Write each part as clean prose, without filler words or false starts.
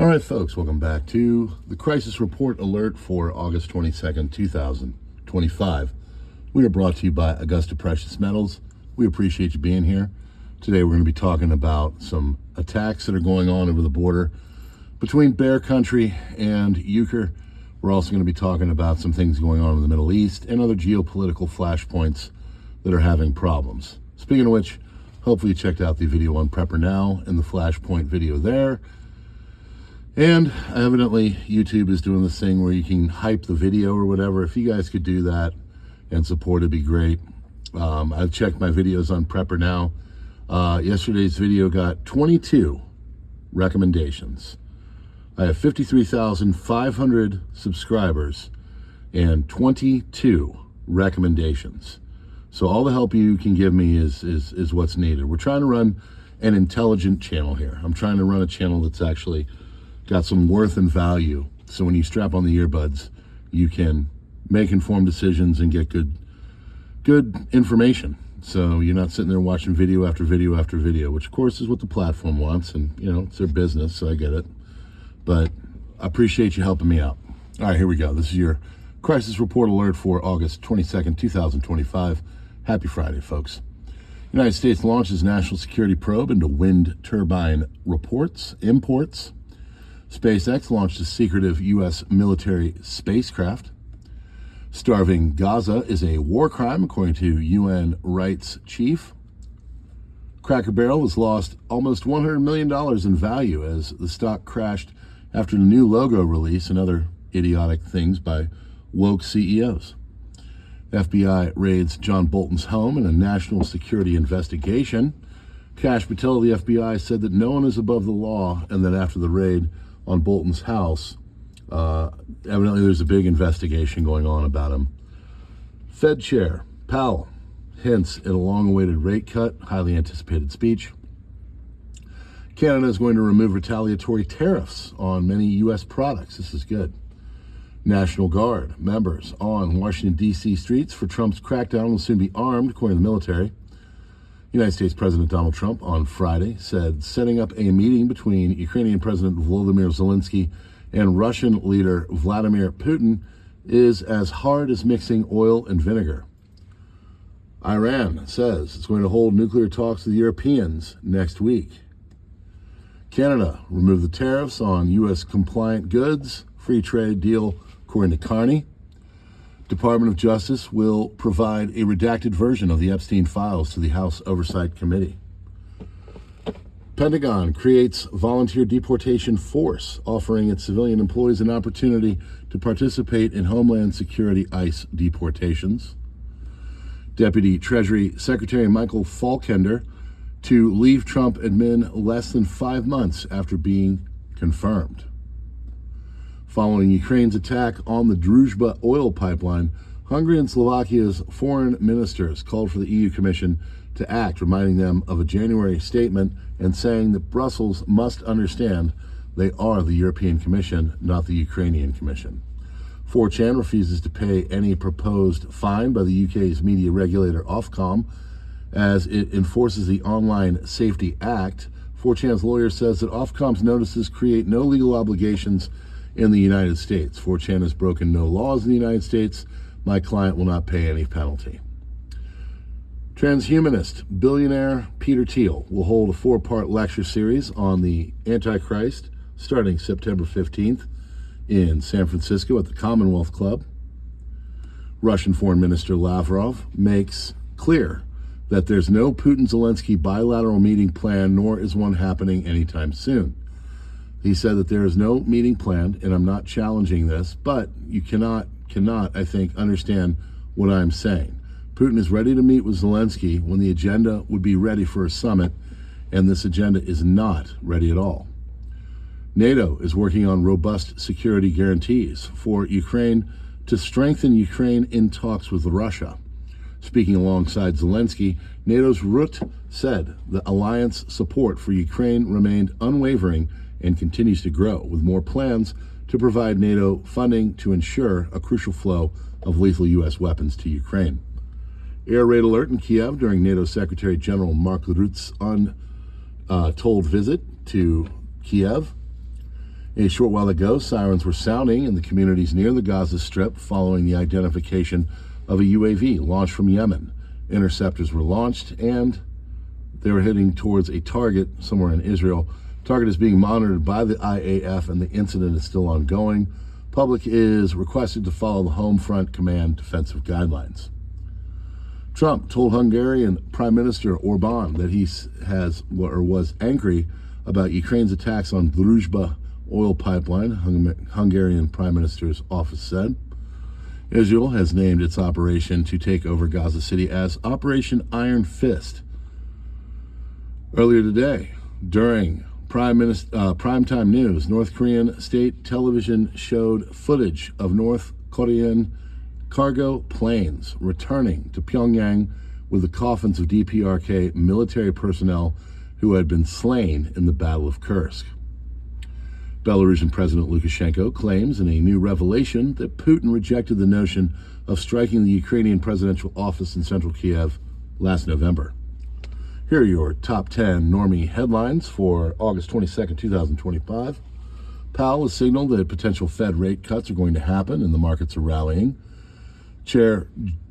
All right, folks, welcome back to the Crisis Report Alert for August 22nd, 2025. We are brought to you by Augusta Precious Metals. We appreciate you being here. Today we're going to be talking about some attacks that are going on over the border between Bear Country and Euchre. We're also going to be talking about some things going on in the Middle East and other geopolitical flashpoints that are having problems. Speaking of which, hopefully you checked out the video on PrepperNow and the flashpoint video there. And evidently, YouTube is doing this thing where you can hype the video or whatever. If you guys could do that and support, it'd be great. I've checked my videos on PrepperNow. Yesterday's video got 22 recommendations. I have 53,500 subscribers and 22 recommendations. So all the help you can give me is what's needed. We're trying to run an intelligent channel here. I'm trying to run a channel that's actually got some worth and value. So when you strap on the earbuds, you can make informed decisions and get good information. So you're not sitting there watching video after video after video, which of course is what the platform wants, and you know, it's their business, so I get it. But I appreciate you helping me out. All right, here we go. This is your Crisis Report Alert for August 22nd, 2025. Happy Friday, folks. United States launches national security probe into wind turbine imports. SpaceX launched a secretive U.S. military spacecraft. Starving Gaza is a war crime, according to UN rights chief. Cracker Barrel has lost almost $100 million in value as the stock crashed after the new logo release and other idiotic things by woke CEOs. FBI raids John Bolton's home in a national security investigation. Kash Patel of the FBI said that no one is above the law, and that after the raid on Bolton's house, evidently there's a big investigation going on about him. Fed Chair Powell hints at a long-awaited rate cut, highly anticipated speech. Canada is going to remove retaliatory tariffs on many U.S. products. This is good. National Guard members on Washington, D.C. streets for Trump's crackdown will soon be armed, according to the military. United States President Donald Trump on Friday said setting up a meeting between Ukrainian President Volodymyr Zelensky and Russian leader Vladimir Putin is as hard as mixing oil and vinegar. Iran says it's going to hold nuclear talks with the Europeans next week. Canada removed the tariffs on U.S. compliant goods, free trade deal, according to Carney. Department of Justice will provide a redacted version of the Epstein files to the House Oversight Committee. Pentagon creates volunteer deportation force, offering its civilian employees an opportunity to participate in Homeland Security ICE deportations. Deputy Treasury Secretary Michael Falkender to leave Trump admin less than 5 months after being confirmed. Following Ukraine's attack on the Druzhba oil pipeline, Hungary and Slovakia's foreign ministers called for the EU Commission to act, reminding them of a January statement and saying that Brussels must understand they are the European Commission, not the Ukrainian Commission. 4chan refuses to pay any proposed fine by the UK's media regulator Ofcom as it enforces the Online Safety Act. 4chan's lawyer says that Ofcom's notices create no legal obligations in the United States. 4chan has broken no laws in the United States. My client will not pay any penalty. Transhumanist billionaire Peter Thiel will hold a 4-part lecture series on the Antichrist starting September 15th in San Francisco at the Commonwealth Club. Russian Foreign Minister Lavrov makes clear that there's no Putin-Zelensky bilateral meeting planned, nor is one happening anytime soon. He said that there is no meeting planned, and I'm not challenging this, but you cannot, I think, understand what I'm saying. Putin is ready to meet with Zelensky when the agenda would be ready for a summit, and this agenda is not ready at all. NATO is working on robust security guarantees for Ukraine to strengthen Ukraine in talks with Russia. Speaking alongside Zelensky, NATO's Rutte said the alliance support for Ukraine remained unwavering and continues to grow, with more plans to provide NATO funding to ensure a crucial flow of lethal U.S. weapons to Ukraine. Air raid alert in Kiev during NATO Secretary General Mark Rutte's untold visit to Kiev. A short while ago, sirens were sounding in the communities near the Gaza Strip following the identification of a UAV launched from Yemen. Interceptors were launched and they were heading towards a target somewhere in Israel. Target is being monitored by the IAF and the incident is still ongoing. Public is requested to follow the Home Front Command defensive guidelines. Trump told Hungarian Prime Minister Orban that he was angry about Ukraine's attacks on Druzhba oil pipeline, Hungarian Prime Minister's office said. Israel has named its operation to take over Gaza City as Operation Iron Fist. Earlier today, during primetime news, North Korean state television showed footage of North Korean cargo planes returning to Pyongyang with the coffins of DPRK military personnel who had been slain in the Battle of Kursk. Belarusian President Lukashenko claims in a new revelation that Putin rejected the notion of striking the Ukrainian presidential office in central Kiev last November. Here are your top 10 normie headlines for August 22nd, 2025. Powell has signaled that potential Fed rate cuts are going to happen and the markets are rallying. Chair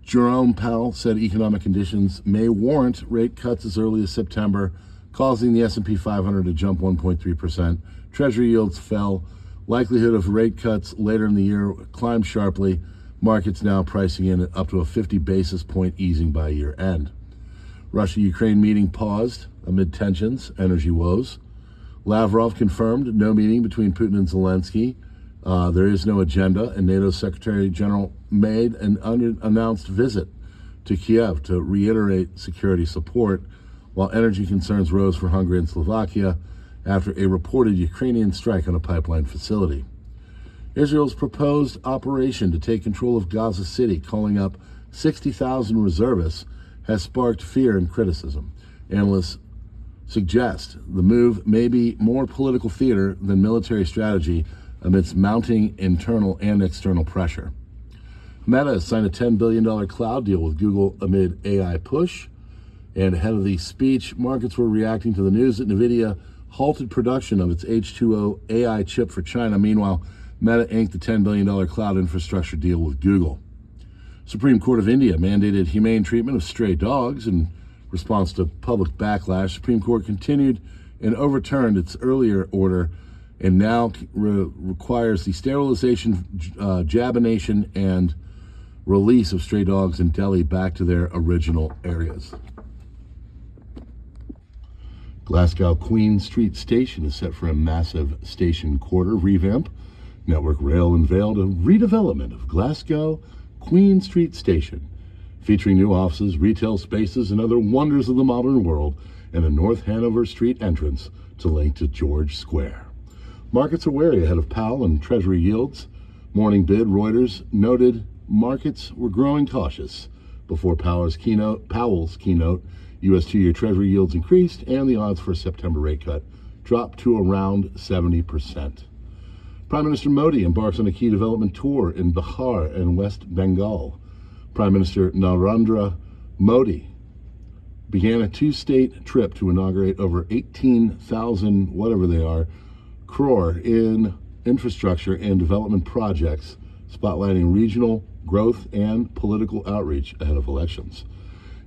Jerome Powell said economic conditions may warrant rate cuts as early as September, causing the S&P 500 to jump 1.3%. Treasury yields fell. Likelihood of rate cuts later in the year climbed sharply. Markets now pricing in at up to a 50 basis point easing by year end. Russia-Ukraine meeting paused amid tensions, energy woes. Lavrov confirmed no meeting between Putin and Zelensky. There is no agenda, and NATO Secretary General made an unannounced visit to Kiev to reiterate security support, while energy concerns rose for Hungary and Slovakia after a reported Ukrainian strike on a pipeline facility. Israel's proposed operation to take control of Gaza City, calling up 60,000 reservists, has sparked fear and criticism. Analysts suggest the move may be more political theater than military strategy amidst mounting internal and external pressure. Meta has signed a $10 billion cloud deal with Google amid AI push. And ahead of the speech, markets were reacting to the news that NVIDIA halted production of its H2O AI chip for China. Meanwhile, Meta inked the $10 billion cloud infrastructure deal with Google. Supreme Court of India mandated humane treatment of stray dogs in response to public backlash. Supreme Court continued and overturned its earlier order and now requires the sterilization, jabination, and release of stray dogs in Delhi back to their original areas. Glasgow Queen Street Station is set for a massive station quarter revamp. Network Rail unveiled a redevelopment of Glasgow Queen Street Station, featuring new offices, retail spaces, and other wonders of the modern world, and a North Hanover Street entrance to link to George Square. Markets are wary ahead of Powell and Treasury yields. Morning bid, Reuters noted markets were growing cautious before Powell's keynote. U.S. two-year Treasury yields increased, and the odds for a September rate cut dropped to around 70%. Prime Minister Modi embarks on a key development tour in Bihar and West Bengal. Prime Minister Narendra Modi began a two-state trip to inaugurate over 18,000 crore in infrastructure and development projects, spotlighting regional growth and political outreach ahead of elections.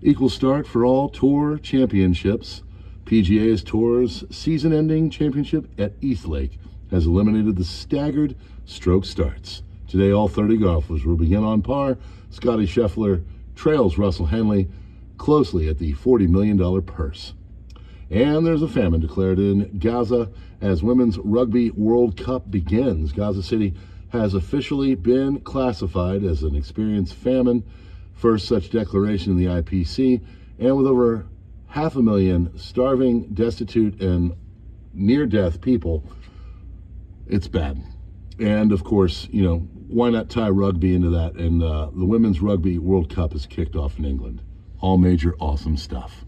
Equal start for all Tour championships. PGA's Tour's season-ending championship at Eastlake has eliminated the staggered stroke starts. Today, all 30 golfers will begin on par. Scotty Scheffler trails Russell Henley closely at the $40 million purse. And there's a famine declared in Gaza as Women's Rugby World Cup begins. Gaza City has officially been classified as an experienced famine, first such declaration in the IPC, and with over 500,000 starving, destitute, and near-death people, it's bad. And of course, why not tie rugby into that? And the Women's Rugby World Cup is kicked off in England. All major awesome stuff.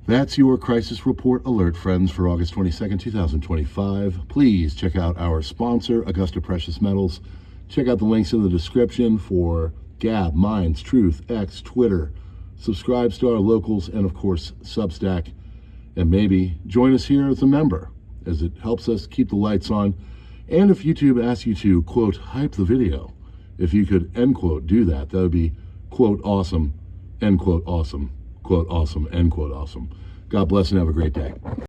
That's your crisis report alert, friends, for August 22nd, 2025. Please check out our sponsor, Augusta Precious Metals. Check out the links in the description for Gab, Minds, Truth, X, Twitter, Subscribe to our locals, and of course, Substack. And maybe join us here as a member as it helps us keep the lights on. And if YouTube asks you to, quote, hype the video, if you could, end quote, do that, that would be, quote, awesome, end quote, awesome, quote, awesome, end quote, awesome. God bless and have a great day.